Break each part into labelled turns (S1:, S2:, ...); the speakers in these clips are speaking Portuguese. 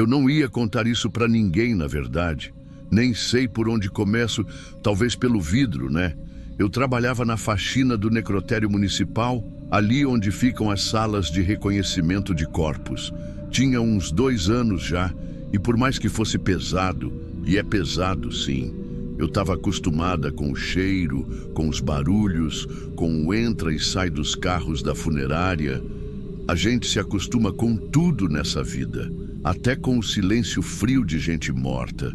S1: Eu não ia contar isso para ninguém, na verdade. Nem sei por onde começo, talvez pelo vidro, né? Eu trabalhava na faxina do necrotério municipal, ali onde ficam as salas de reconhecimento de corpos. Tinha uns 2 anos já, e por mais que fosse pesado, e é pesado sim, eu estava acostumada com o cheiro, com os barulhos, com o entra e sai dos carros da funerária. A gente se acostuma com tudo nessa vida, até com o silêncio frio de gente morta.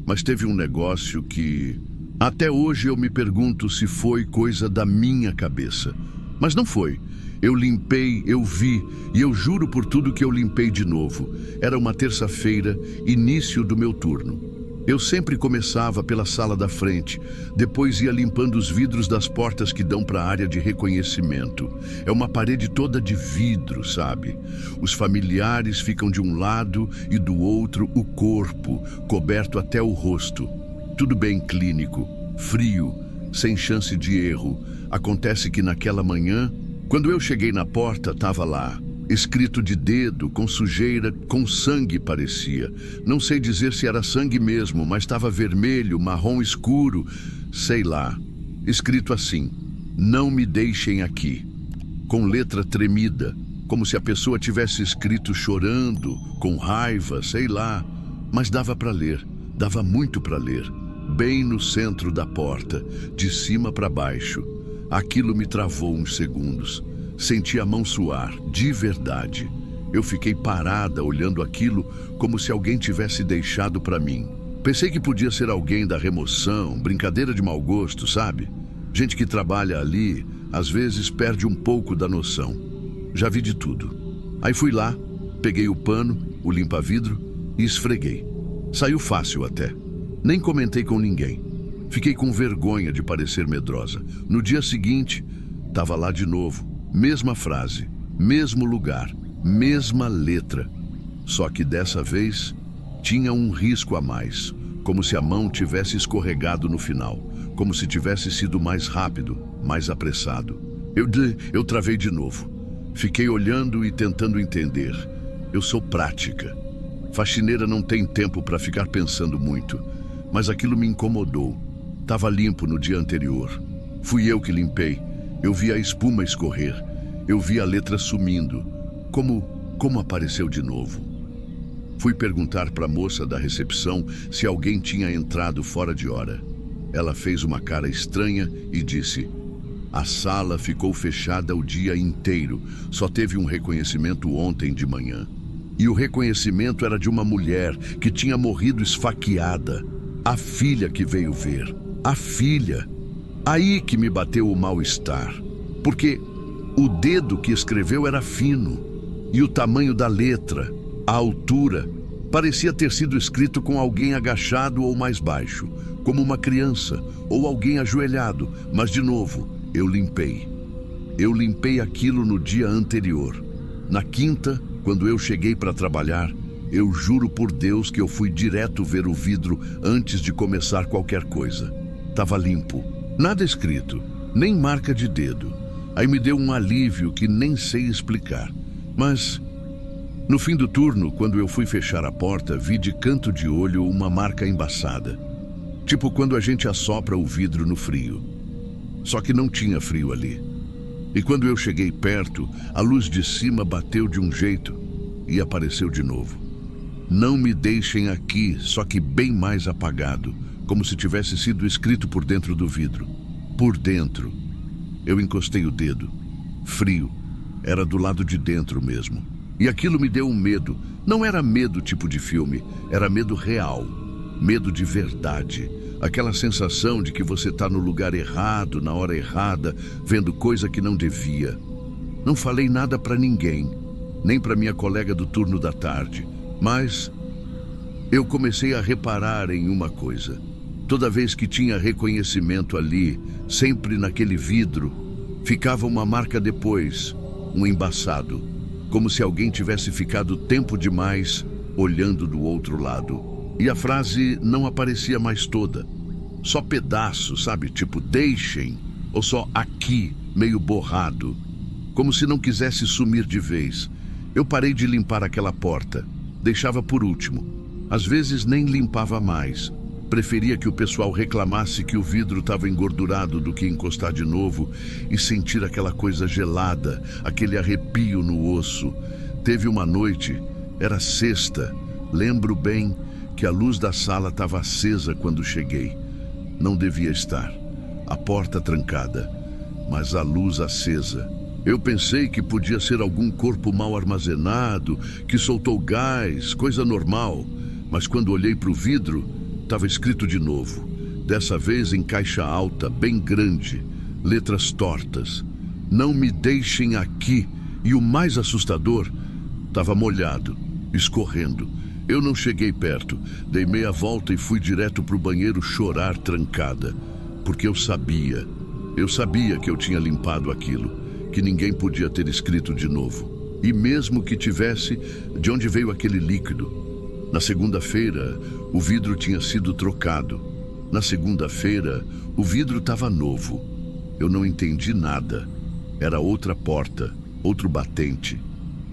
S1: Mas teve um negócio que... até hoje eu me pergunto se foi coisa da minha cabeça. Mas não foi. Eu limpei, eu vi, e eu juro por tudo que eu limpei de novo. Era uma terça-feira, início do meu turno. Eu sempre começava pela sala da frente, depois ia limpando os vidros das portas que dão para a área de reconhecimento. É uma parede toda de vidro, sabe? Os familiares ficam de um lado e do outro o corpo, coberto até o rosto. Tudo bem clínico, frio, sem chance de erro. Acontece que naquela manhã, quando eu cheguei na porta, estava lá, escrito de dedo, com sujeira, com sangue parecia. Não sei dizer se era sangue mesmo, mas estava vermelho, marrom escuro, sei lá. Escrito assim: "Não me deixem aqui", com letra tremida, como se a pessoa tivesse escrito chorando, com raiva, sei lá. Mas dava para ler, dava muito para ler. Bem no centro da porta, de cima para baixo. Aquilo me travou uns segundos. Senti a mão suar, de verdade. Eu fiquei parada olhando aquilo como se alguém tivesse deixado para mim. Pensei que podia ser alguém da remoção, brincadeira de mau gosto, sabe? Gente que trabalha ali, às vezes perde um pouco da noção. Já vi de tudo. Aí fui lá, peguei o pano, o limpa-vidro e esfreguei. Saiu fácil até. Nem comentei com ninguém. Fiquei com vergonha de parecer medrosa. No dia seguinte, estava lá de novo. Mesma frase, mesmo lugar, mesma letra. Só que dessa vez tinha um risco a mais, como se a mão tivesse escorregado no final, como se tivesse sido mais rápido, mais apressado. Eu travei de novo. Fiquei olhando e tentando entender. Eu sou prática. Faxineira não tem tempo para ficar pensando muito, mas aquilo me incomodou. Estava limpo no dia anterior. Fui eu que limpei. Eu vi a espuma escorrer. Eu vi a letra sumindo. Como apareceu de novo? Fui perguntar para a moça da recepção se alguém tinha entrado fora de hora. Ela fez uma cara estranha e disse: "A sala ficou fechada o dia inteiro. Só teve um reconhecimento ontem de manhã. E o reconhecimento era de uma mulher que tinha morrido esfaqueada. A filha que veio ver. A filha." Aí que me bateu o mal-estar. Porque o dedo que escreveu era fino. E o tamanho da letra, a altura, parecia ter sido escrito com alguém agachado ou mais baixo, como uma criança ou alguém ajoelhado. Mas, de novo, eu limpei. Eu limpei aquilo no dia anterior. Na quinta, quando eu cheguei para trabalhar, eu juro por Deus que eu fui direto ver o vidro antes de começar qualquer coisa. Tava limpo. Nada escrito, nem marca de dedo. Aí me deu um alívio que nem sei explicar. Mas, no fim do turno, quando eu fui fechar a porta, vi de canto de olho uma marca embaçada. Tipo quando a gente assopra o vidro no frio. Só que não tinha frio ali. E quando eu cheguei perto, a luz de cima bateu de um jeito e apareceu de novo. "Não me deixem aqui", só que bem mais apagado, como se tivesse sido escrito por dentro do vidro. Por dentro. Eu encostei o dedo. Frio. Era do lado de dentro mesmo. E aquilo me deu um medo. Não era medo tipo de filme, era medo real. Medo de verdade. Aquela sensação de que você está no lugar errado, na hora errada, vendo coisa que não devia. Não falei nada para ninguém, nem para minha colega do turno da tarde. Mas eu comecei a reparar em uma coisa. Toda vez que tinha reconhecimento ali, sempre naquele vidro, ficava uma marca depois, um embaçado, como se alguém tivesse ficado tempo demais olhando do outro lado. E a frase não aparecia mais toda, só pedaços, sabe? Tipo, "deixem", ou só "aqui", meio borrado, como se não quisesse sumir de vez. Eu parei de limpar aquela porta. deixava por último. Às vezes nem limpava mais. Preferia que o pessoal reclamasse que o vidro estava engordurado do que encostar de novo e sentir aquela coisa gelada, aquele arrepio no osso. Teve uma noite, era sexta, lembro bem que a luz da sala estava acesa quando cheguei. Não devia estar. A porta trancada, mas a luz acesa. Eu pensei que podia ser algum corpo mal armazenado, que soltou gás, coisa normal. Mas quando olhei para o vidro, estava escrito de novo. Dessa vez em caixa alta, bem grande, letras tortas. Não me deixem aqui. E o mais assustador, estava molhado, escorrendo. Eu não cheguei perto, dei meia volta e fui direto para o banheiro chorar trancada. Porque eu sabia que eu tinha limpado aquilo, que ninguém podia ter escrito de novo. E mesmo que tivesse, de onde veio aquele líquido? Na segunda-feira, o vidro tinha sido trocado. Na segunda-feira, o vidro estava novo. Eu não entendi nada. Era outra porta, outro batente.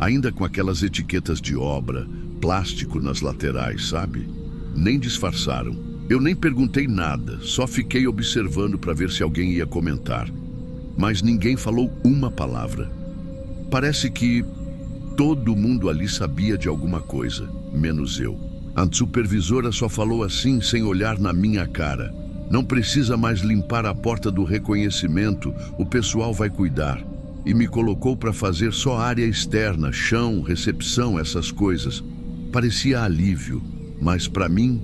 S1: Ainda com aquelas etiquetas de obra, plástico nas laterais, sabe? Nem disfarçaram. Eu nem perguntei nada, só fiquei observando para ver se alguém ia comentar. Mas ninguém falou uma palavra. Parece que todo mundo ali sabia de alguma coisa, menos eu. A supervisora só falou assim, sem olhar na minha cara. Não precisa mais limpar a porta do reconhecimento, o pessoal vai cuidar. E me colocou para fazer só área externa, chão, recepção, essas coisas. Parecia alívio, mas para mim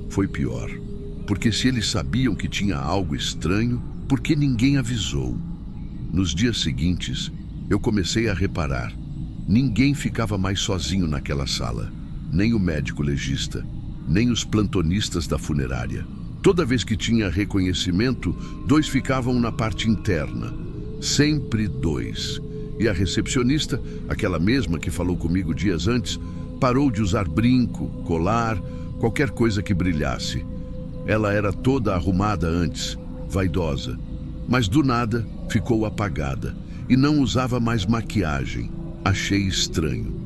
S1: foi pior. Porque se eles sabiam que tinha algo estranho, por que ninguém avisou? Nos dias seguintes, eu comecei a reparar. Ninguém ficava mais sozinho naquela sala. Nem o médico legista, nem os plantonistas da funerária. Toda vez que tinha reconhecimento, 2 ficavam na parte interna. Sempre 2. E a recepcionista, aquela mesma que falou comigo dias antes, parou de usar brinco, colar, qualquer coisa que brilhasse. Ela era toda arrumada antes, vaidosa. Mas do nada ficou apagada e não usava mais maquiagem. Achei estranho.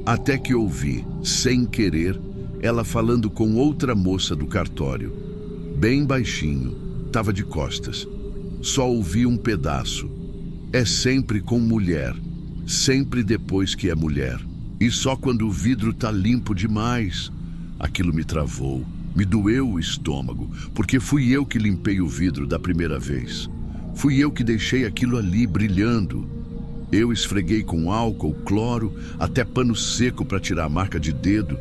S1: Até que ouvi, sem querer, ela falando com outra moça do cartório. Bem baixinho, estava de costas. Só ouvi um pedaço. É sempre com mulher, sempre depois que é mulher. E só quando o vidro tá limpo demais. Aquilo me travou, me doeu o estômago, porque fui eu que limpei o vidro da primeira vez. Fui eu que deixei aquilo ali brilhando. Eu esfreguei com álcool, cloro, até pano seco para tirar a marca de dedo.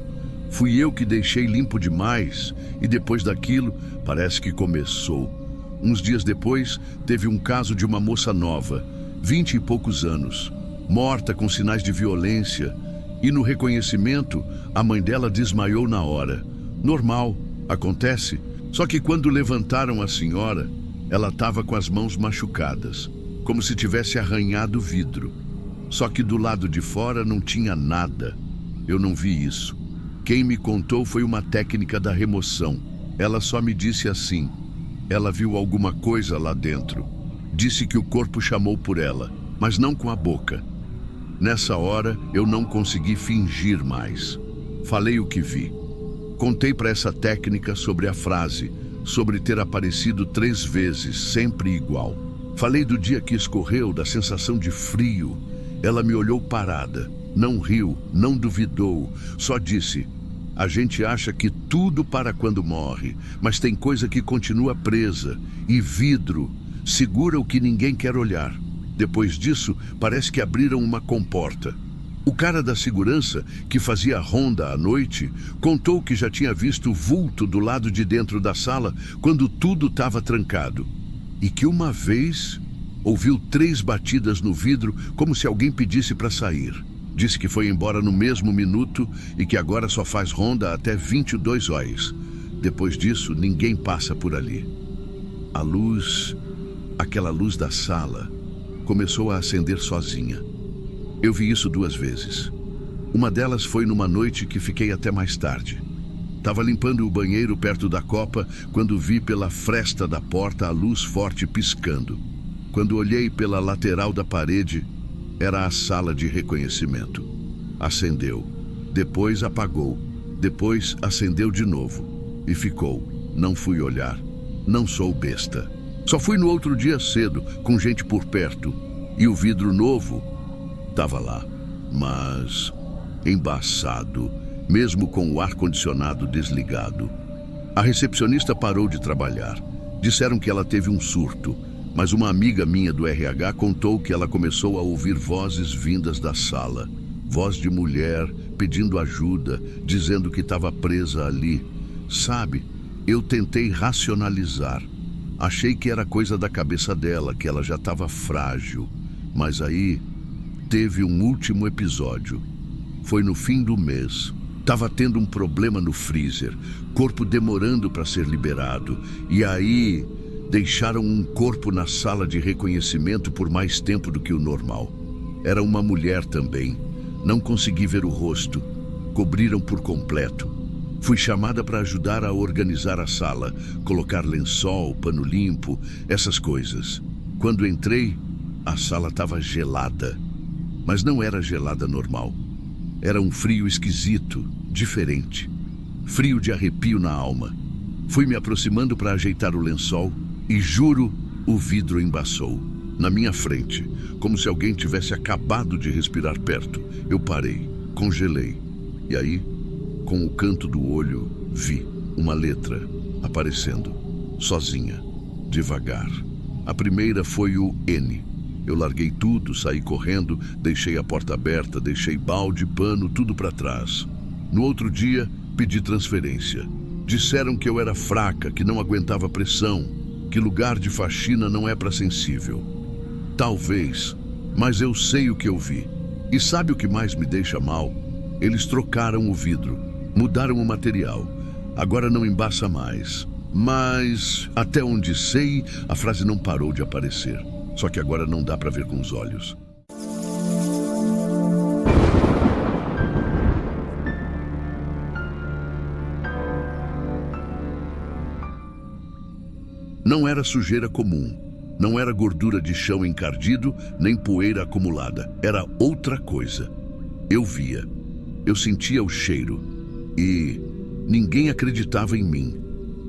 S1: Fui eu que deixei limpo demais, e depois daquilo, parece que começou. Uns dias depois, teve um caso de uma moça nova, 20 e poucos anos, morta com sinais de violência, e no reconhecimento, a mãe dela desmaiou na hora. Normal, acontece, só que quando levantaram a senhora, ela estava com as mãos machucadas, como se tivesse arranhado o vidro. Só que do lado de fora não tinha nada. Eu não vi isso. Quem me contou foi uma técnica da remoção. Ela só me disse assim: ela viu alguma coisa lá dentro. Disse que o corpo chamou por ela, mas não com a boca. Nessa hora, eu não consegui fingir mais. Falei o que vi. Contei para essa técnica sobre a frase, sobre ter aparecido 3 vezes, sempre igual. Falei do dia que escorreu, da sensação de frio. Ela me olhou parada, não riu, não duvidou, só disse: a gente acha que tudo para quando morre, mas tem coisa que continua presa, e vidro segura o que ninguém quer olhar. Depois disso, parece que abriram uma comporta. O cara da segurança, que fazia ronda à noite, contou que já tinha visto vulto do lado de dentro da sala quando tudo estava trancado. E que uma vez ouviu 3 batidas no vidro como se alguém pedisse para sair. Disse que foi embora no mesmo minuto e que agora só faz ronda até 22 horas. Depois disso, ninguém passa por ali. A luz, aquela luz da sala, começou a acender sozinha. Eu vi isso 2 vezes. Uma delas foi numa noite que fiquei até mais tarde. Estava limpando o banheiro perto da copa quando vi pela fresta da porta a luz forte piscando. Quando olhei pela lateral da parede, era a sala de reconhecimento. Acendeu. Depois apagou. Depois acendeu de novo. E ficou. Não fui olhar. Não sou besta. Só fui no outro dia cedo, com gente por perto. E o vidro novo estava lá. Mas embaçado, mesmo com o ar-condicionado desligado. A recepcionista parou de trabalhar. Disseram que ela teve um surto, mas uma amiga minha do RH contou que ela começou a ouvir vozes vindas da sala. Voz de mulher, pedindo ajuda, dizendo que estava presa ali. Sabe, eu tentei racionalizar. Achei que era coisa da cabeça dela, que ela já estava frágil. Mas aí teve um último episódio. Foi no fim do mês. Estava tendo um problema no freezer, corpo demorando para ser liberado. E aí deixaram um corpo na sala de reconhecimento por mais tempo do que o normal. Era uma mulher também. Não consegui ver o rosto. Cobriram por completo. Fui chamada para ajudar a organizar a sala, colocar lençol, pano limpo, essas coisas. Quando entrei, a sala estava gelada. Mas não era gelada normal. Era um frio esquisito, diferente. Frio de arrepio na alma. Fui me aproximando para ajeitar o lençol e, juro, o vidro embaçou. Na minha frente, como se alguém tivesse acabado de respirar perto. Eu parei, congelei. E aí, com o canto do olho, vi uma letra aparecendo, sozinha, devagar. A primeira foi o N. Eu larguei tudo, saí correndo, deixei a porta aberta, deixei balde, pano, tudo para trás. No outro dia, pedi transferência. Disseram que eu era fraca, que não aguentava pressão, que lugar de faxina não é para sensível. Talvez, mas eu sei o que eu vi. E sabe o que mais me deixa mal? Eles trocaram o vidro, mudaram o material. Agora não embaça mais. Mas, até onde sei, a frase não parou de aparecer. Só que agora não dá para ver com os olhos. Não era sujeira comum. Não era gordura de chão encardido, nem poeira acumulada. Era outra coisa. Eu via. Eu sentia o cheiro. E ninguém acreditava em mim.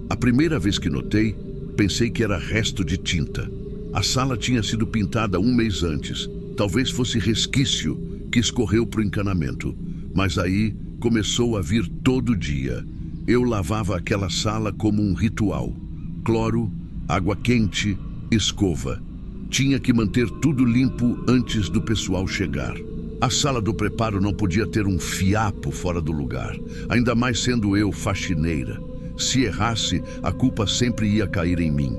S1: A primeira vez que notei, pensei que era resto de tinta. A sala tinha sido pintada um mês antes. Talvez fosse resquício que escorreu para o encanamento. Mas aí começou a vir todo dia. Eu lavava aquela sala como um ritual. Cloro, água quente, escova. Tinha que manter tudo limpo antes do pessoal chegar. A sala do preparo não podia ter um fiapo fora do lugar, ainda mais sendo eu faxineira. Se errasse, a culpa sempre ia cair em mim.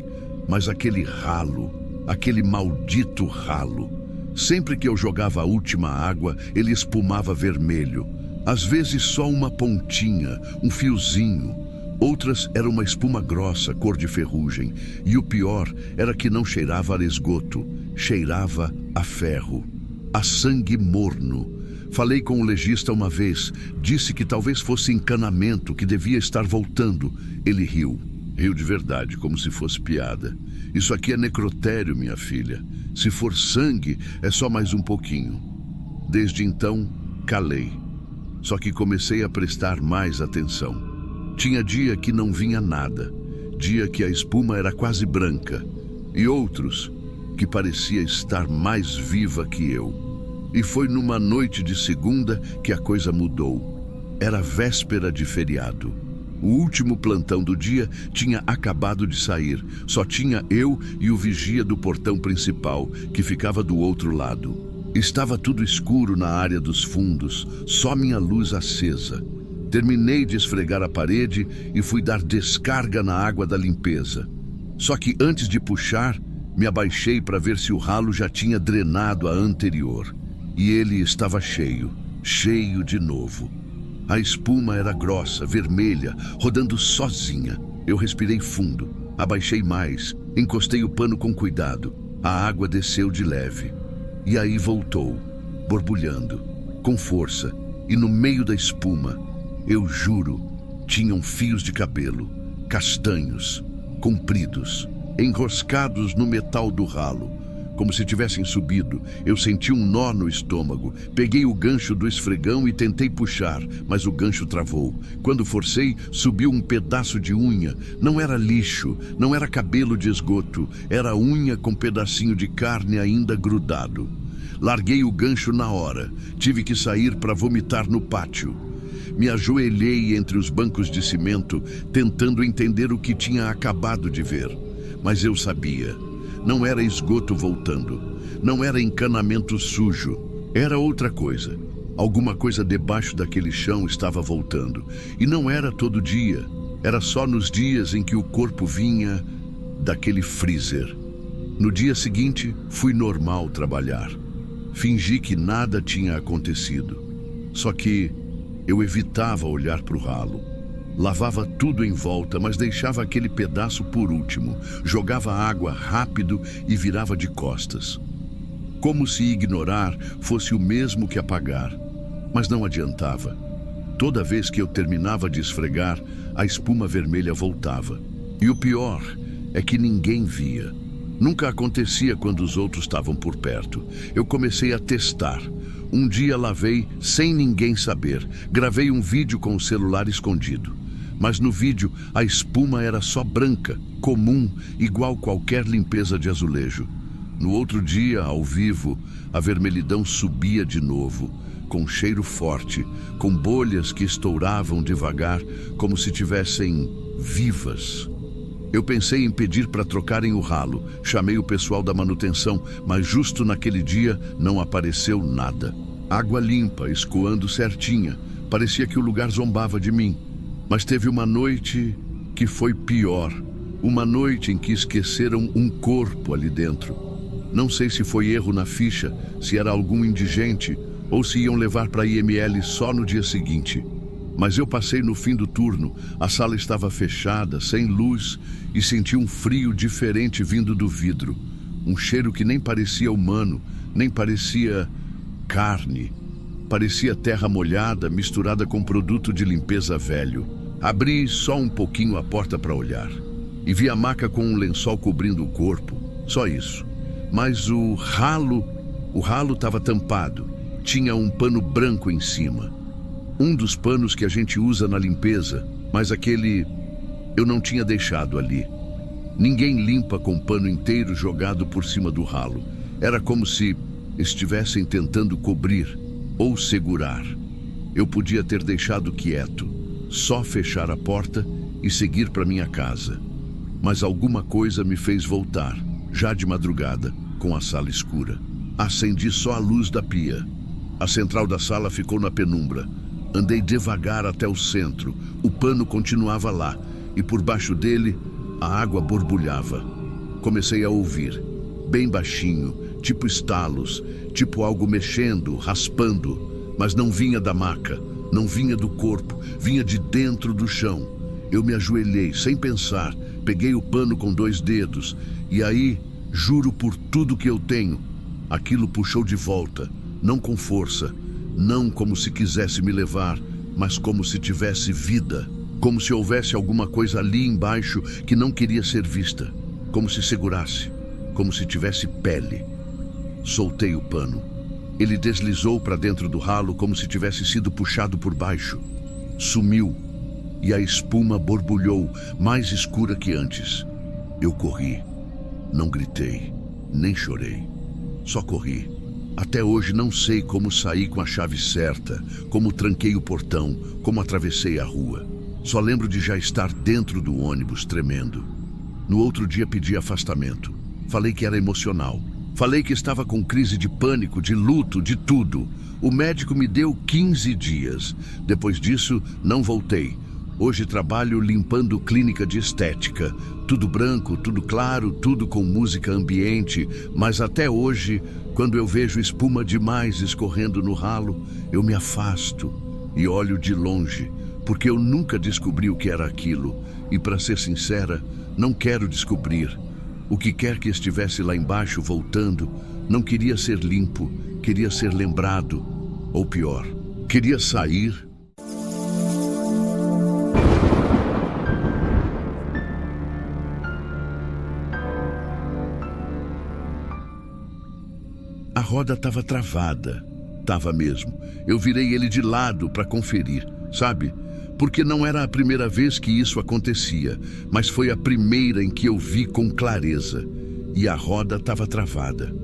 S1: Mas aquele ralo, aquele maldito ralo. Sempre que eu jogava a última água, ele espumava vermelho. Às vezes só uma pontinha, um fiozinho. Outras era uma espuma grossa, cor de ferrugem. E o pior era que não cheirava a esgoto, cheirava a ferro, a sangue morno. Falei com o legista uma vez, disse que talvez fosse encanamento, que devia estar voltando. Ele riu. Riu de verdade, como se fosse piada. Isso aqui é necrotério, minha filha. Se for sangue, é só mais um pouquinho. Desde então, calei. Só que comecei a prestar mais atenção. Tinha dia que não vinha nada. Dia que a espuma era quase branca. E outros que parecia estar mais viva que eu. E foi numa noite de segunda que a coisa mudou. Era véspera de feriado. O último plantão do dia tinha acabado de sair. Só tinha eu e o vigia do portão principal, que ficava do outro lado. Estava tudo escuro na área dos fundos, só minha luz acesa. Terminei de esfregar a parede e fui dar descarga na água da limpeza. Só que antes de puxar, me abaixei para ver se o ralo já tinha drenado a anterior. E ele estava cheio, cheio de novo. A espuma era grossa, vermelha, rodando sozinha. Eu respirei fundo, abaixei mais, encostei o pano com cuidado. A água desceu de leve. E aí voltou, borbulhando, com força. E no meio da espuma, eu juro, tinham fios de cabelo, castanhos, compridos, enroscados no metal do ralo, como se tivessem subido. Eu senti um nó no estômago. Peguei o gancho do esfregão e tentei puxar, mas o gancho travou. Quando forcei, subiu um pedaço de unha. Não era lixo, não era cabelo de esgoto, era unha com pedacinho de carne ainda grudado. Larguei o gancho na hora. Tive que sair para vomitar no pátio. Me ajoelhei entre os bancos de cimento, tentando entender o que tinha acabado de ver. Mas eu sabia. Não era esgoto voltando. Não era encanamento sujo. Era outra coisa. Alguma coisa debaixo daquele chão estava voltando. E não era todo dia. Era só nos dias em que o corpo vinha daquele freezer. No dia seguinte, fui normal trabalhar. Fingi que nada tinha acontecido. Só que eu evitava olhar para o ralo. Lavava tudo em volta, mas deixava aquele pedaço por último. Jogava água rápido e virava de costas. Como se ignorar fosse o mesmo que apagar. Mas não adiantava. Toda vez que eu terminava de esfregar, a espuma vermelha voltava. E o pior é que ninguém via. Nunca acontecia quando os outros estavam por perto. Eu comecei a testar. Um dia lavei sem ninguém saber. Gravei um vídeo com o celular escondido. Mas no vídeo a espuma era só branca, comum, igual qualquer limpeza de azulejo. No outro dia, ao vivo, a vermelhidão subia de novo, com cheiro forte, com bolhas que estouravam devagar, como se tivessem vivas. Eu pensei em pedir para trocarem o ralo. Chamei o pessoal da manutenção, mas justo naquele dia não apareceu nada. Água limpa, escoando certinha. Parecia que o lugar zombava de mim. Mas teve uma noite que foi pior. Uma noite em que esqueceram um corpo ali dentro. Não sei se foi erro na ficha, se era algum indigente, ou se iam levar para a IML só no dia seguinte. Mas eu passei no fim do turno, a sala estava fechada, sem luz, e senti um frio diferente vindo do vidro. Um cheiro que nem parecia humano, nem parecia carne. Parecia terra molhada misturada com produto de limpeza velho. Abri só um pouquinho a porta para olhar. E vi a maca com um lençol cobrindo o corpo. Só isso. Mas o ralo estava tampado. Tinha um pano branco em cima. Um dos panos que a gente usa na limpeza, mas aquele eu não tinha deixado ali. Ninguém limpa com pano inteiro jogado por cima do ralo. Era como se estivessem tentando cobrir ou segurar. Eu podia ter deixado quieto, só fechar a porta e seguir para minha casa. Mas alguma coisa me fez voltar, já de madrugada, com a sala escura. Acendi só a luz da pia. A central da sala ficou na penumbra. Andei devagar até o centro. O pano continuava lá, e por baixo dele, a água borbulhava. Comecei a ouvir, bem baixinho, tipo estalos, tipo algo mexendo, raspando, mas não vinha da maca, não vinha do corpo, vinha de dentro do chão. Eu me ajoelhei, sem pensar, peguei o pano com 2 dedos, e aí, juro por tudo que eu tenho, aquilo puxou de volta, não com força, não como se quisesse me levar, mas como se tivesse vida, como se houvesse alguma coisa ali embaixo que não queria ser vista, como se segurasse, como se tivesse pele. Soltei o pano. Ele deslizou para dentro do ralo como se tivesse sido puxado por baixo. Sumiu, e a espuma borbulhou, mais escura que antes. Eu corri. Não gritei, nem chorei. Só corri. Até hoje não sei como saí com a chave certa, como tranquei o portão, como atravessei a rua. Só lembro de já estar dentro do ônibus, tremendo. No outro dia pedi afastamento. Falei que era emocional. Falei que estava com crise de pânico, de luto, de tudo. O médico me deu 15 dias. Depois disso, não voltei. Hoje trabalho limpando clínica de estética. Tudo branco, tudo claro, tudo com música ambiente. Mas até hoje, quando eu vejo espuma demais escorrendo no ralo, eu me afasto e olho de longe, porque eu nunca descobri o que era aquilo. E para ser sincera, não quero descobrir. O que quer que estivesse lá embaixo voltando, não queria ser limpo, queria ser lembrado. Ou pior, queria sair. A roda estava travada. Tava mesmo. Eu virei ele de lado para conferir, sabe? Porque não era a primeira vez que isso acontecia, mas foi a primeira em que eu vi com clareza. E a roda estava travada.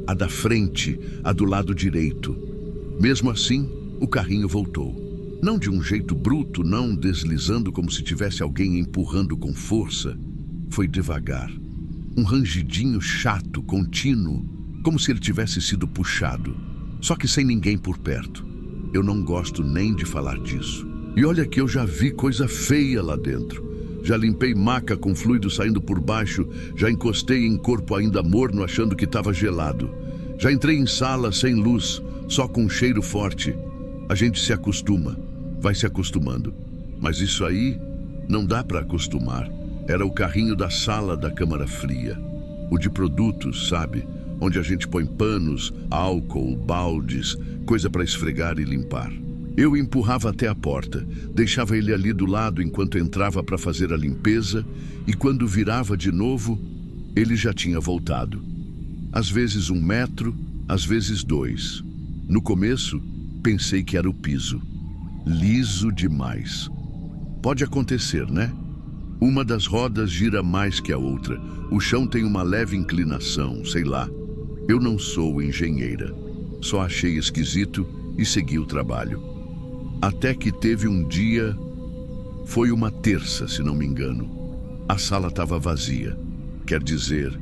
S1: A da frente, a do lado direito. Mesmo assim, o carrinho voltou. Não de um jeito bruto, não deslizando como se tivesse alguém empurrando com força. Foi devagar. Um rangidinho chato, contínuo, como se ele tivesse sido puxado. Só que sem ninguém por perto. Eu não gosto nem de falar disso. E olha que eu já vi coisa feia lá dentro. Já limpei maca com fluido saindo por baixo, já encostei em corpo ainda morno achando que estava gelado. Já entrei em sala sem luz, só com um cheiro forte. A gente se acostuma, vai se acostumando. Mas isso aí não dá para acostumar. Era o carrinho da sala da câmara fria. O de produtos, sabe? Onde a gente põe panos, álcool, baldes, coisa para esfregar e limpar. Eu empurrava até a porta, deixava ele ali do lado enquanto entrava para fazer a limpeza e quando virava de novo, ele já tinha voltado. Às vezes 1 metro, às vezes 2. No começo, pensei que era o piso. Liso demais. Pode acontecer, né? Uma das rodas gira mais que a outra. O chão tem uma leve inclinação, sei lá. Eu não sou engenheira. Só achei esquisito e segui o trabalho. Até que teve um dia... Foi uma terça, se não me engano. A sala estava vazia. Quer dizer,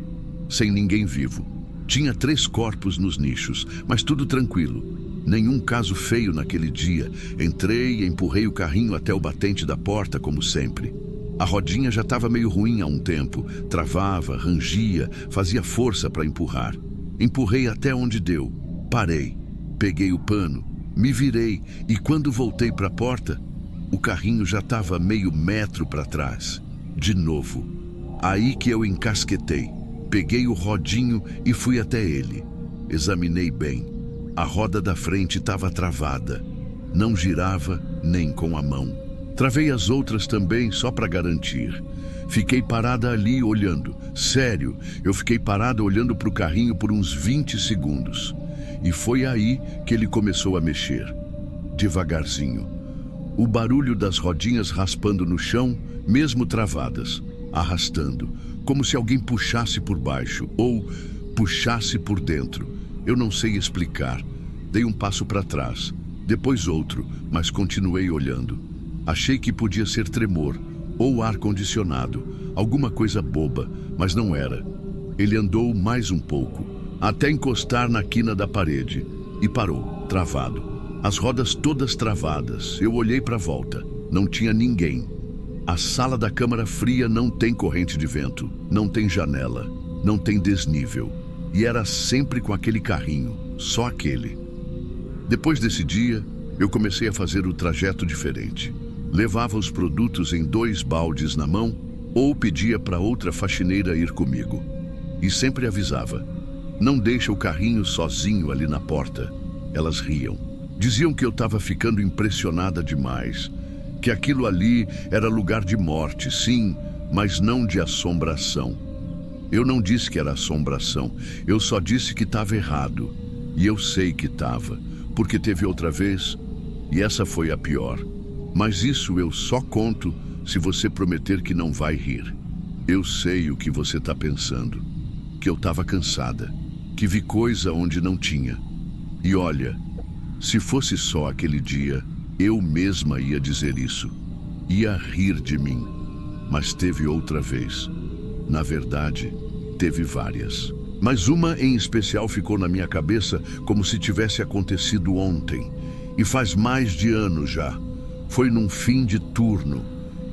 S1: sem ninguém vivo. Tinha 3 corpos nos nichos, mas tudo tranquilo. Nenhum caso feio naquele dia. Entrei e empurrei o carrinho até o batente da porta, como sempre. A rodinha já estava meio ruim há um tempo. Travava, rangia, fazia força para empurrar. Empurrei até onde deu. Parei. Peguei o pano. Me virei e quando voltei para a porta, o carrinho já estava meio metro para trás. De novo. Aí que eu encasquetei. Peguei o rodinho e fui até ele. Examinei bem. A roda da frente estava travada. Não girava nem com a mão. Travei as outras também só para garantir. Fiquei parada ali olhando. Sério, eu fiquei parada olhando para o carrinho por uns 20 segundos. E foi aí que ele começou a mexer. Devagarzinho. O barulho das rodinhas raspando no chão, mesmo travadas. Arrastando. Como se alguém puxasse por baixo ou puxasse por dentro. Eu não sei explicar. Dei um passo para trás. Depois outro, mas continuei olhando. Achei que podia ser tremor. Ou ar-condicionado, alguma coisa boba, mas não era. Ele andou mais um pouco, até encostar na quina da parede, e parou, travado. As rodas todas travadas, eu olhei para a volta, não tinha ninguém. A sala da câmara fria não tem corrente de vento, não tem janela, não tem desnível. E era sempre com aquele carrinho, só aquele. Depois desse dia, eu comecei a fazer o trajeto diferente. Levava os produtos em 2 baldes na mão ou pedia para outra faxineira ir comigo. E sempre avisava, não deixa o carrinho sozinho ali na porta. Elas riam. Diziam que eu estava ficando impressionada demais, que aquilo ali era lugar de morte, sim, mas não de assombração. Eu não disse que era assombração, eu só disse que estava errado. E eu sei que estava, porque teve outra vez, e essa foi a pior. Mas isso eu só conto se você prometer que não vai rir. Eu sei o que você está pensando. Que eu estava cansada. Que vi coisa onde não tinha. E olha, se fosse só aquele dia, eu mesma ia dizer isso. Ia rir de mim. Mas teve outra vez. Na verdade, teve várias. Mas uma em especial ficou na minha cabeça como se tivesse acontecido ontem. E faz mais de ano já. Foi num fim de turno.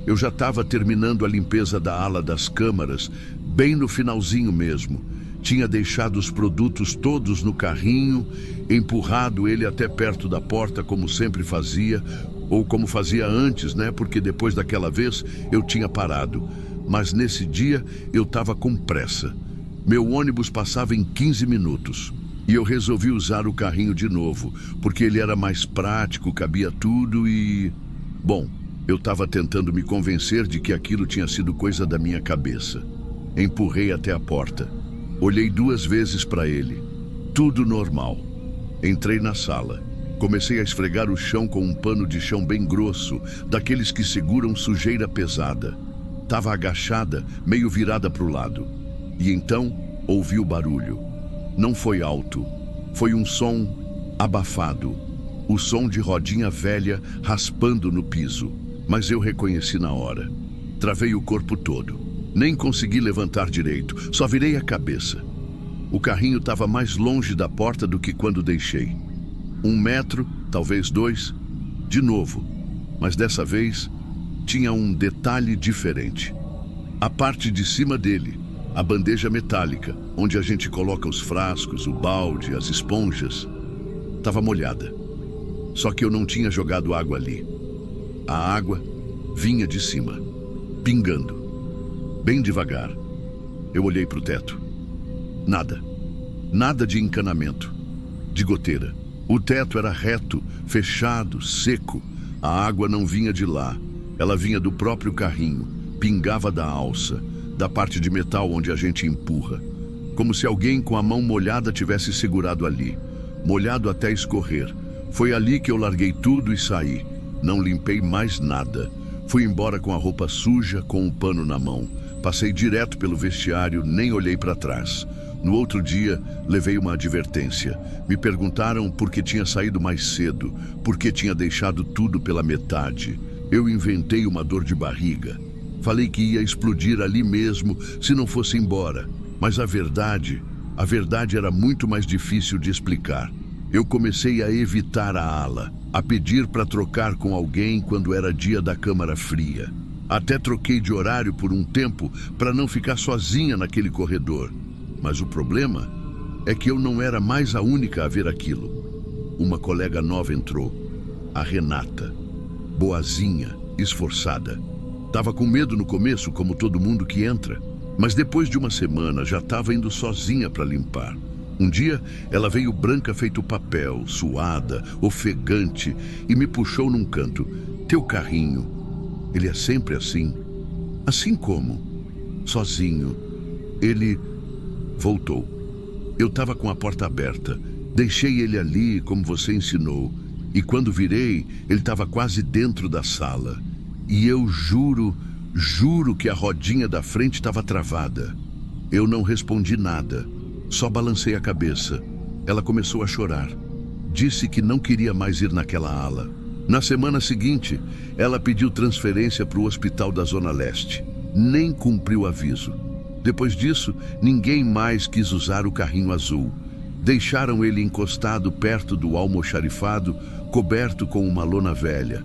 S1: Eu já estava terminando a limpeza da ala das câmaras, bem no finalzinho mesmo. Tinha deixado os produtos todos no carrinho, empurrado ele até perto da porta, como sempre fazia, ou como fazia antes, né? Porque depois daquela vez eu tinha parado. Mas nesse dia eu estava com pressa. Meu ônibus passava em 15 minutos. E eu resolvi usar o carrinho de novo, porque ele era mais prático, cabia tudo e... Bom, eu estava tentando me convencer de que aquilo tinha sido coisa da minha cabeça. Empurrei até a porta. Olhei 2 vezes para ele. Tudo normal. Entrei na sala. Comecei a esfregar o chão com um pano de chão bem grosso, daqueles que seguram sujeira pesada. Tava agachada, meio virada para o lado. E então ouvi o barulho. Não foi alto. Foi um som abafado. O som de rodinha velha raspando no piso. Mas eu reconheci na hora. Travei o corpo todo. Nem consegui levantar direito, só virei a cabeça. O carrinho estava mais longe da porta do que quando deixei. 1 metro, talvez 2, de novo. Mas dessa vez, tinha um detalhe diferente. A parte de cima dele, a bandeja metálica, onde a gente coloca os frascos, o balde, as esponjas, estava molhada. Só que eu não tinha jogado água ali. A água vinha de cima, pingando, bem devagar. Eu olhei para o teto. Nada. Nada de encanamento, de goteira. O teto era reto, fechado, seco. A água não vinha de lá. Ela vinha do próprio carrinho, pingava da alça, da parte de metal onde a gente empurra. Como se alguém com a mão molhada tivesse segurado ali, molhado até escorrer. Foi ali que eu larguei tudo e saí. Não limpei mais nada. Fui embora com a roupa suja, com um pano na mão. Passei direto pelo vestiário, nem olhei para trás. No outro dia, levei uma advertência. Me perguntaram por que tinha saído mais cedo, por que tinha deixado tudo pela metade. Eu inventei uma dor de barriga. Falei que ia explodir ali mesmo se não fosse embora. Mas a verdade era muito mais difícil de explicar. Eu comecei a evitar a ala, a pedir para trocar com alguém quando era dia da câmara fria. Até troquei de horário por um tempo para não ficar sozinha naquele corredor. Mas o problema é que eu não era mais a única a ver aquilo. Uma colega nova entrou, a Renata. Boazinha, esforçada. Tava com medo no começo, como todo mundo que entra. Mas depois de uma semana já estava indo sozinha para limpar. Um dia, ela veio branca feito papel, suada, ofegante, e me puxou num canto. Teu carrinho, ele é sempre assim? Assim como? Sozinho. Ele voltou. Eu estava com a porta aberta. Deixei ele ali, como você ensinou. E quando virei, ele estava quase dentro da sala. E eu juro que a rodinha da frente estava travada. Eu não respondi nada. Só balancei a cabeça. Ela começou a chorar. Disse que não queria mais ir naquela ala. Na semana seguinte, ela pediu transferência para o hospital da Zona Leste. Nem cumpriu o aviso. Depois disso, ninguém mais quis usar o carrinho azul. Deixaram ele encostado perto do almoxarifado, coberto com uma lona velha.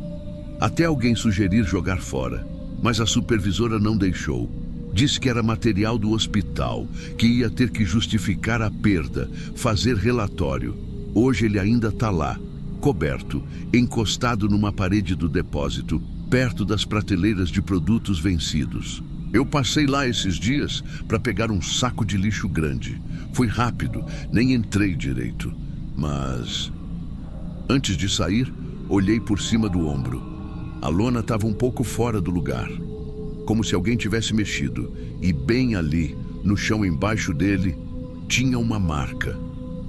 S1: Até alguém sugerir jogar fora, mas a supervisora não deixou. Disse que era material do hospital, que ia ter que justificar a perda, fazer relatório. Hoje ele ainda está lá, coberto, encostado numa parede do depósito, perto das prateleiras de produtos vencidos. Eu passei lá esses dias para pegar um saco de lixo grande. Foi rápido, nem entrei direito. Mas, antes de sair, olhei por cima do ombro. A lona estava um pouco fora do lugar, como se alguém tivesse mexido. E bem ali, no chão embaixo dele, tinha uma marca.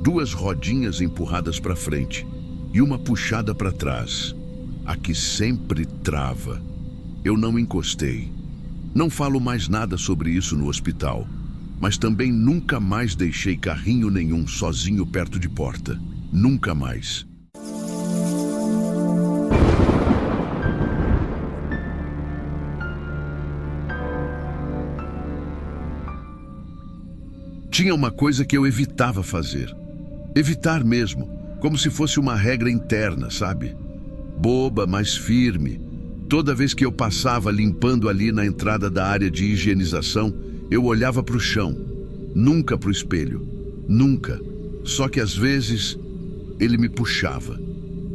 S1: 2 rodinhas empurradas para frente e uma puxada para trás. A que sempre trava. Eu não encostei. Não falo mais nada sobre isso no hospital, mas também nunca mais deixei carrinho nenhum sozinho perto de porta. Nunca mais. Tinha uma coisa que eu evitava fazer. Evitar mesmo, como se fosse uma regra interna, sabe? Boba, mas firme. Toda vez que eu passava limpando ali na entrada da área de higienização, eu olhava para o chão, nunca para o espelho, nunca. Só que às vezes ele me puxava.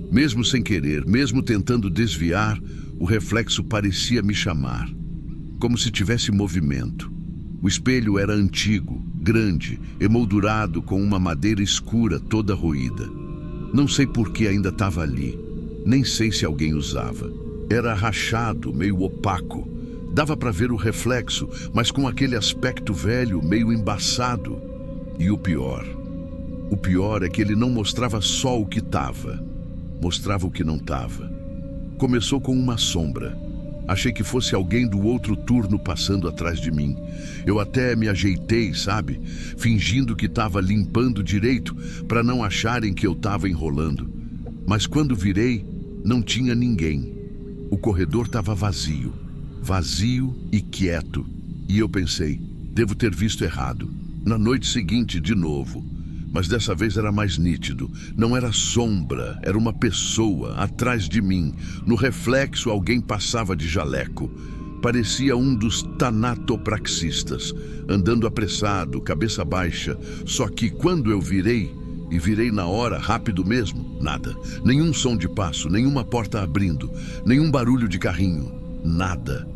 S1: Mesmo sem querer, mesmo tentando desviar, o reflexo parecia me chamar, como se tivesse movimento. O espelho era antigo, grande, emoldurado com uma madeira escura toda roída. Não sei por que ainda estava ali, nem sei se alguém usava. Era rachado, meio opaco. Dava para ver o reflexo, mas com aquele aspecto velho, meio embaçado. E o pior, O pior é que ele não mostrava só o que estava, mostrava o que não estava. Começou com uma sombra. Achei que fosse alguém do outro turno passando atrás de mim. Eu até me ajeitei, sabe? Fingindo que estava limpando direito para não acharem que eu estava enrolando. Mas quando virei, não tinha ninguém. O corredor estava vazio. Vazio e quieto. E eu pensei, devo ter visto errado. Na noite seguinte, de novo. Mas dessa vez era mais nítido. Não era sombra, era uma pessoa atrás de mim. No reflexo, alguém passava de jaleco. Parecia um dos tanatopraxistas, andando apressado, cabeça baixa. Só que quando eu virei, e virei na hora, rápido mesmo, nada. Nenhum som de passo, nenhuma porta abrindo, nenhum barulho de carrinho, nada.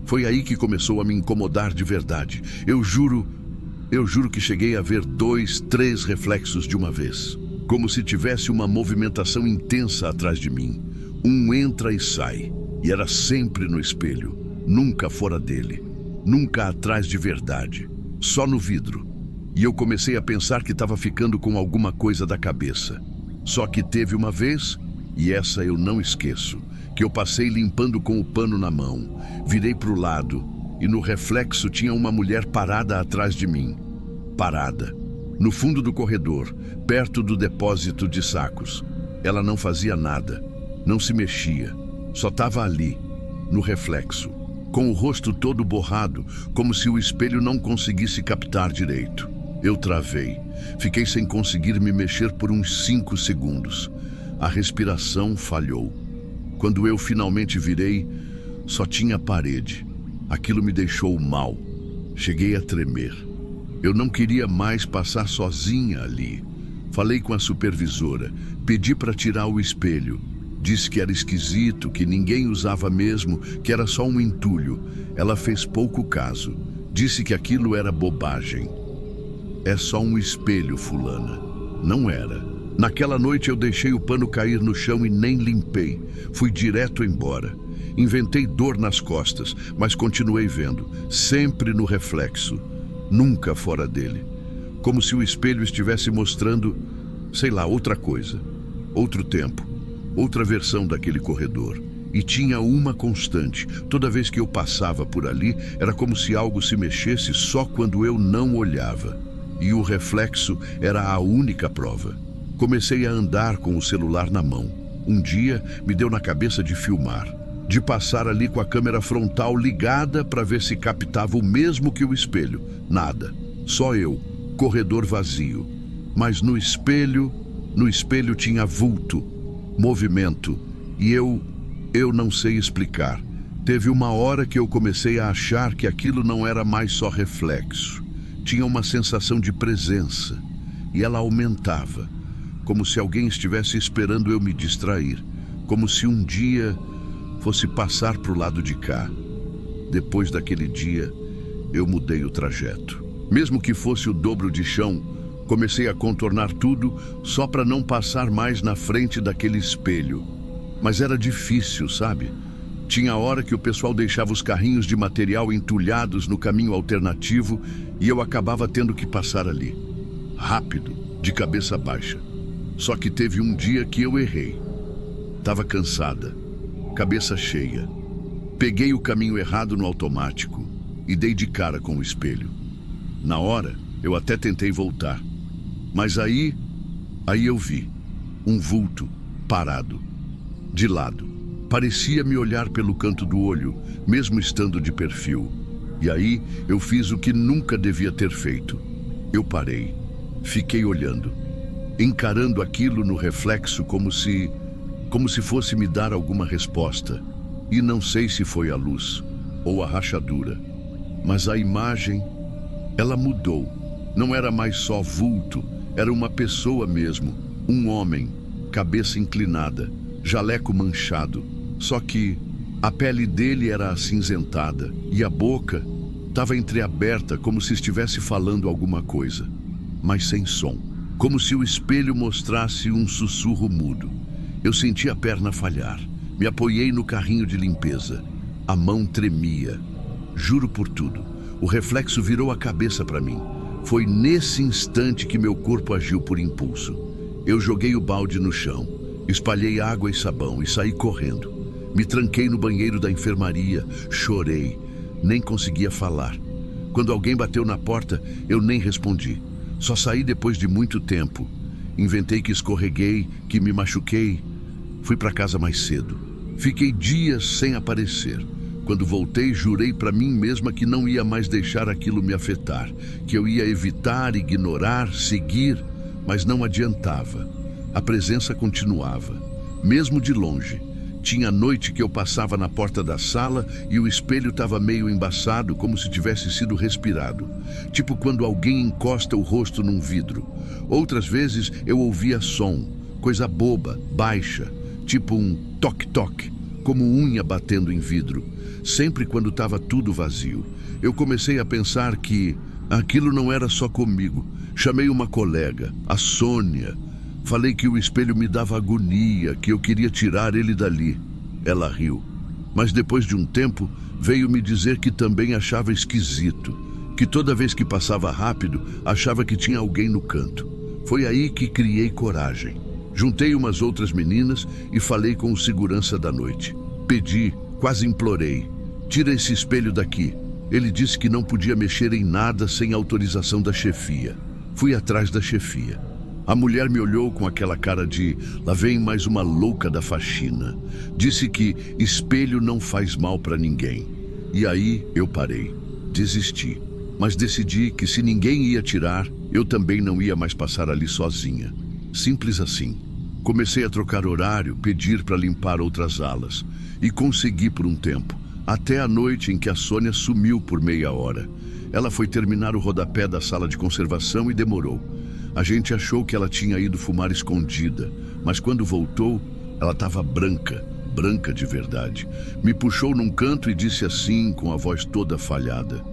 S1: Foi aí que começou a me incomodar de verdade. Eu juro que cheguei a ver 2, 3 reflexos de uma vez. Como se tivesse uma movimentação intensa atrás de mim. Um entra e sai. E era sempre no espelho. Nunca fora dele. Nunca atrás de verdade. Só no vidro. E eu comecei a pensar que estava ficando com alguma coisa da cabeça. Só que teve uma vez, e essa eu não esqueço, que eu passei limpando com o pano na mão. Virei para o lado. E no reflexo tinha uma mulher parada atrás de mim. Parada. No fundo do corredor, perto do depósito de sacos. Ela não fazia nada. Não se mexia. Só estava ali, no reflexo. Com o rosto todo borrado, como se o espelho não conseguisse captar direito. Eu travei. Fiquei sem conseguir me mexer por uns 5 segundos. A respiração falhou. Quando eu finalmente virei, só tinha parede. Aquilo me deixou mal. Cheguei a tremer. Eu não queria mais passar sozinha ali. Falei com a supervisora. Pedi para tirar o espelho. Disse que era esquisito, que ninguém usava mesmo, que era só um entulho. Ela fez pouco caso. Disse que aquilo era bobagem. É só um espelho, fulana. Não era. Naquela noite eu deixei o pano cair no chão e nem limpei. Fui direto embora. Inventei dor nas costas, mas continuei vendo, sempre no reflexo, nunca fora dele. Como se o espelho estivesse mostrando, sei lá, outra coisa, outro tempo, outra versão daquele corredor. E tinha uma constante. Toda vez que eu passava por ali, era como se algo se mexesse só quando eu não olhava. E o reflexo era a única prova. Comecei a andar com o celular na mão. Um dia, me deu na cabeça de filmar. De passar ali com a câmera frontal ligada para ver se captava o mesmo que o espelho. Nada. Só eu. Corredor vazio. Mas no espelho tinha vulto, movimento. E eu não sei explicar. Teve uma hora que eu comecei a achar que aquilo não era mais só reflexo. Tinha uma sensação de presença. E ela aumentava. Como se alguém estivesse esperando eu me distrair. Como se um dia fosse passar para o lado de cá. Depois daquele dia, eu mudei o trajeto. Mesmo que fosse o dobro de chão, comecei a contornar tudo só para não passar mais na frente daquele espelho. Mas era difícil, sabe? Tinha hora que o pessoal deixava os carrinhos de material entulhados no caminho alternativo e eu acabava tendo que passar ali. Rápido, de cabeça baixa. Só que teve um dia que eu errei. Estava cansada. Cabeça cheia. Peguei o caminho errado no automático e dei de cara com o espelho. Na hora, eu até tentei voltar. Mas aí eu vi um vulto parado, de lado. Parecia me olhar pelo canto do olho, mesmo estando de perfil. E aí eu fiz o que nunca devia ter feito. Eu parei, fiquei olhando, encarando aquilo no reflexo como se fosse me dar alguma resposta. E não sei se foi a luz ou a rachadura, mas a imagem, ela mudou. Não era mais só vulto, era uma pessoa mesmo, um homem, cabeça inclinada, jaleco manchado. Só que a pele dele era acinzentada e a boca estava entreaberta como se estivesse falando alguma coisa, mas sem som, como se o espelho mostrasse um sussurro mudo. Eu senti a perna falhar. Me apoiei no carrinho de limpeza. A mão tremia. Juro por tudo. O reflexo virou a cabeça para mim. Foi nesse instante que meu corpo agiu por impulso. Eu joguei o balde no chão, espalhei água e sabão e saí correndo. Me tranquei no banheiro da enfermaria, chorei, nem conseguia falar. Quando alguém bateu na porta, eu nem respondi. Só saí depois de muito tempo. Inventei que escorreguei, que me machuquei. Fui para casa mais cedo. Fiquei dias sem aparecer. Quando voltei, jurei para mim mesma que não ia mais deixar aquilo me afetar, que eu ia evitar, ignorar, seguir, mas não adiantava. A presença continuava, mesmo de longe. Tinha noite que eu passava na porta da sala e o espelho estava meio embaçado, como se tivesse sido respirado. Tipo quando alguém encosta o rosto num vidro. Outras vezes eu ouvia som, coisa boba, baixa, tipo um toque-toque, como unha batendo em vidro. Sempre quando estava tudo vazio. Eu comecei a pensar que aquilo não era só comigo. Chamei uma colega, a Sônia. Falei que o espelho me dava agonia, que eu queria tirar ele dali. Ela riu. Mas depois de um tempo, veio me dizer que também achava esquisito. Que toda vez que passava rápido, achava que tinha alguém no canto. Foi aí que criei coragem. Juntei umas outras meninas e falei com o segurança da noite. Pedi, quase implorei. Tira esse espelho daqui. Ele disse que não podia mexer em nada sem autorização da chefia. Fui atrás da chefia. A mulher me olhou com aquela cara de lá vem mais uma louca da faxina. Disse que espelho não faz mal para ninguém. E aí eu parei. Desisti. Mas decidi que se ninguém ia tirar, eu também não ia mais passar ali sozinha. Simples assim. Comecei a trocar horário, pedir para limpar outras alas. E consegui por um tempo. Até a noite em que a Sônia sumiu por meia hora. Ela foi terminar o rodapé da sala de conservação e demorou. A gente achou que ela tinha ido fumar escondida, mas quando voltou, ela estava branca, branca de verdade. Me puxou num canto e disse assim, com a voz toda falhada.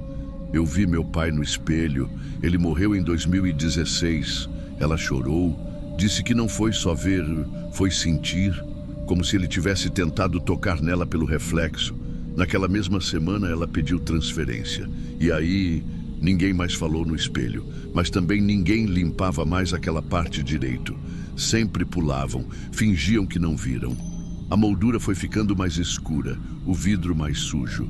S1: Eu vi meu pai no espelho, ele morreu em 2016. Ela chorou, disse que não foi só ver, foi sentir, como se ele tivesse tentado tocar nela pelo reflexo. Naquela mesma semana ela pediu transferência. E aí ninguém mais falou no espelho, mas também ninguém limpava mais aquela parte direito. Sempre pulavam, fingiam que não viram. A moldura foi ficando mais escura, o vidro mais sujo.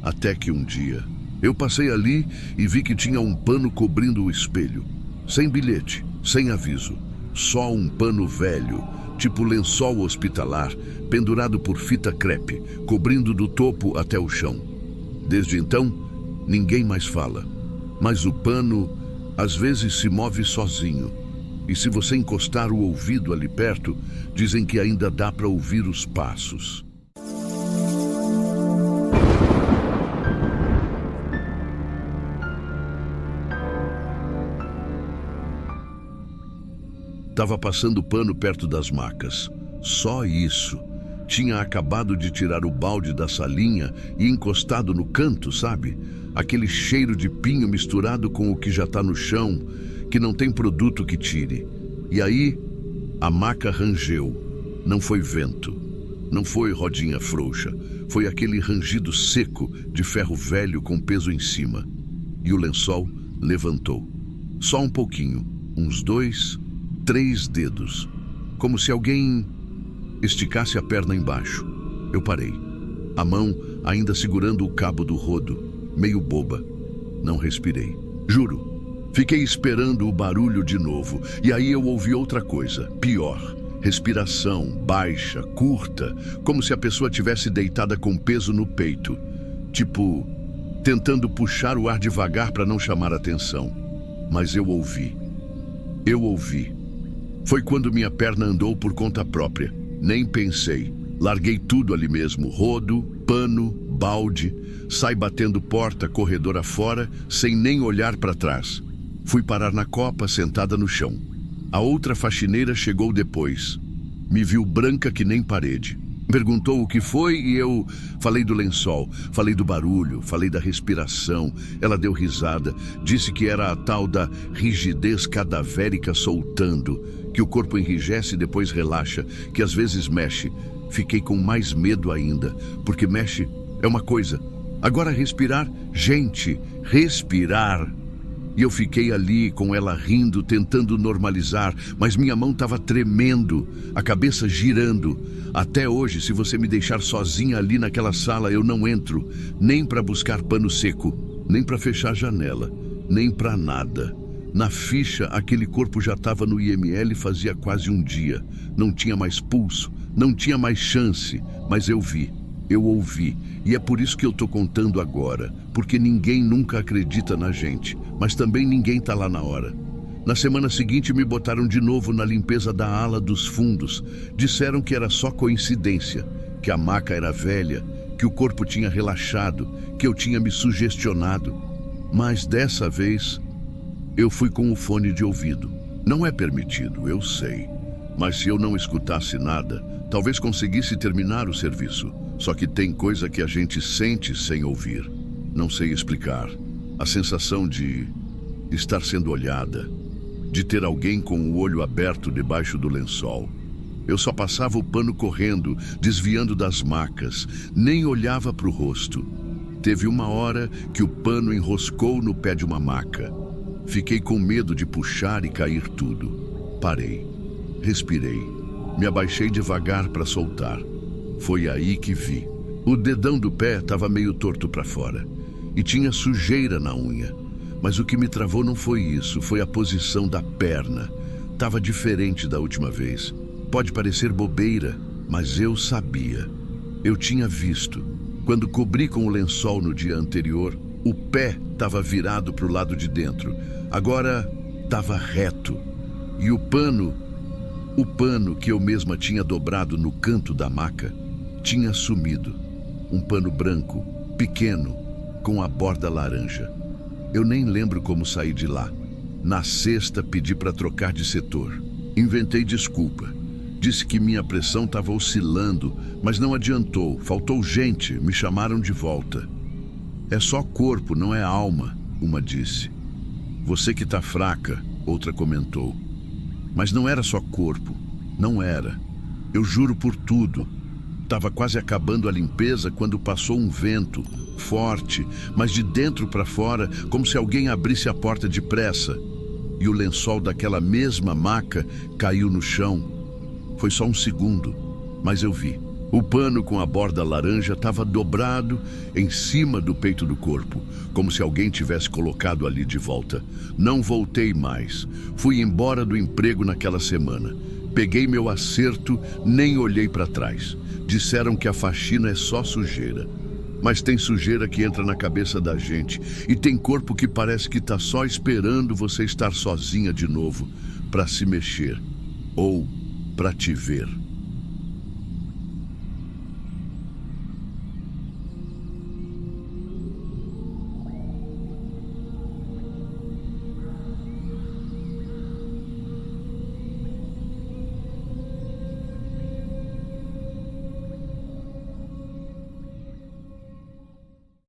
S1: Até que um dia, eu passei ali e vi que tinha um pano cobrindo o espelho. Sem bilhete, sem aviso. Só um pano velho, tipo lençol hospitalar, pendurado por fita crepe, cobrindo do topo até o chão. Desde então, ninguém mais fala. Mas o pano, às vezes, se move sozinho. E se você encostar o ouvido ali perto, dizem que ainda dá para ouvir os passos. Estava passando pano perto das macas. Só isso. Tinha acabado de tirar o balde da salinha e encostado no canto, sabe? Aquele cheiro de pinho misturado com o que já está no chão, que não tem produto que tire. E aí, a maca rangeu. Não foi vento. Não foi rodinha frouxa. Foi aquele rangido seco de ferro velho com peso em cima. E o lençol levantou. Só um pouquinho. Uns 2, 3 dedos. Como se alguém esticasse a perna embaixo. Eu parei. A mão ainda segurando o cabo do rodo, meio boba. Não respirei. Juro. Fiquei esperando o barulho de novo. E aí eu ouvi outra coisa, pior. Respiração baixa, curta, como se a pessoa tivesse deitada com peso no peito. Tipo, tentando puxar o ar devagar para não chamar atenção. Mas eu ouvi. Eu ouvi. Foi quando minha perna andou por conta própria. Nem pensei. Larguei tudo ali mesmo. Rodo, pano, balde. Saí batendo porta, corredor afora, sem nem olhar para trás. Fui parar na copa, sentada no chão. A outra faxineira chegou depois. Me viu branca que nem parede. Perguntou o que foi e eu falei do lençol, falei do barulho, falei da respiração. Ela deu risada, disse que era a tal da rigidez cadavérica soltando, que o corpo enrijece e depois relaxa, que às vezes mexe. Fiquei com mais medo ainda, porque mexe é uma coisa. Agora respirar, gente, respirar. E eu fiquei ali com ela rindo, tentando normalizar, mas minha mão estava tremendo, a cabeça girando. Até hoje, se você me deixar sozinha ali naquela sala, eu não entro, nem para buscar pano seco, nem para fechar a janela, nem para nada. Na ficha, aquele corpo já estava no IML fazia quase um dia. Não tinha mais pulso, não tinha mais chance, mas eu vi. Eu ouvi, e é por isso que eu tô contando agora, porque ninguém nunca acredita na gente, mas também ninguém tá lá na hora. Na semana seguinte me botaram de novo na limpeza da ala dos fundos. Disseram que era só coincidência, que a maca era velha, que o corpo tinha relaxado, que eu tinha me sugestionado. Mas dessa vez, eu fui com o fone de ouvido. Não é permitido, eu sei. Mas se eu não escutasse nada, talvez conseguisse terminar o serviço. Só que tem coisa que a gente sente sem ouvir. Não sei explicar. A sensação de estar sendo olhada, de ter alguém com o olho aberto debaixo do lençol. Eu só passava o pano correndo, desviando das macas, nem olhava para o rosto. Teve uma hora que o pano enroscou no pé de uma maca. Fiquei com medo de puxar e cair tudo. Parei, respirei, me abaixei devagar para soltar. Foi aí que vi. O dedão do pé estava meio torto para fora e tinha sujeira na unha. Mas o que me travou não foi isso, foi a posição da perna. Estava diferente da última vez. Pode parecer bobeira, mas eu sabia. Eu tinha visto. Quando cobri com o lençol no dia anterior, o pé estava virado para o lado de dentro. Agora estava reto. E o pano que eu mesma tinha dobrado no canto da maca, tinha sumido. Um pano branco, pequeno, com a borda laranja. Eu nem lembro como saí de lá. Na sexta, pedi para trocar de setor. Inventei desculpa. Disse que minha pressão estava oscilando, mas não adiantou. Faltou gente, me chamaram de volta. É só corpo, não é alma, uma disse. Você que está fraca, outra comentou. Mas não era só corpo, não era. Eu juro por tudo. Estava quase acabando a limpeza quando passou um vento, forte, mas de dentro para fora, como se alguém abrisse a porta depressa. E o lençol daquela mesma maca caiu no chão. Foi só um segundo, mas eu vi. O pano com a borda laranja estava dobrado em cima do peito do corpo, como se alguém tivesse colocado ali de volta. Não voltei mais. Fui embora do emprego naquela semana. Peguei meu acerto, nem olhei para trás. Disseram que a faxina é só sujeira. Mas tem sujeira que entra na cabeça da gente. E tem corpo que parece que está só esperando você estar sozinha de novo para se mexer. Ou para te ver.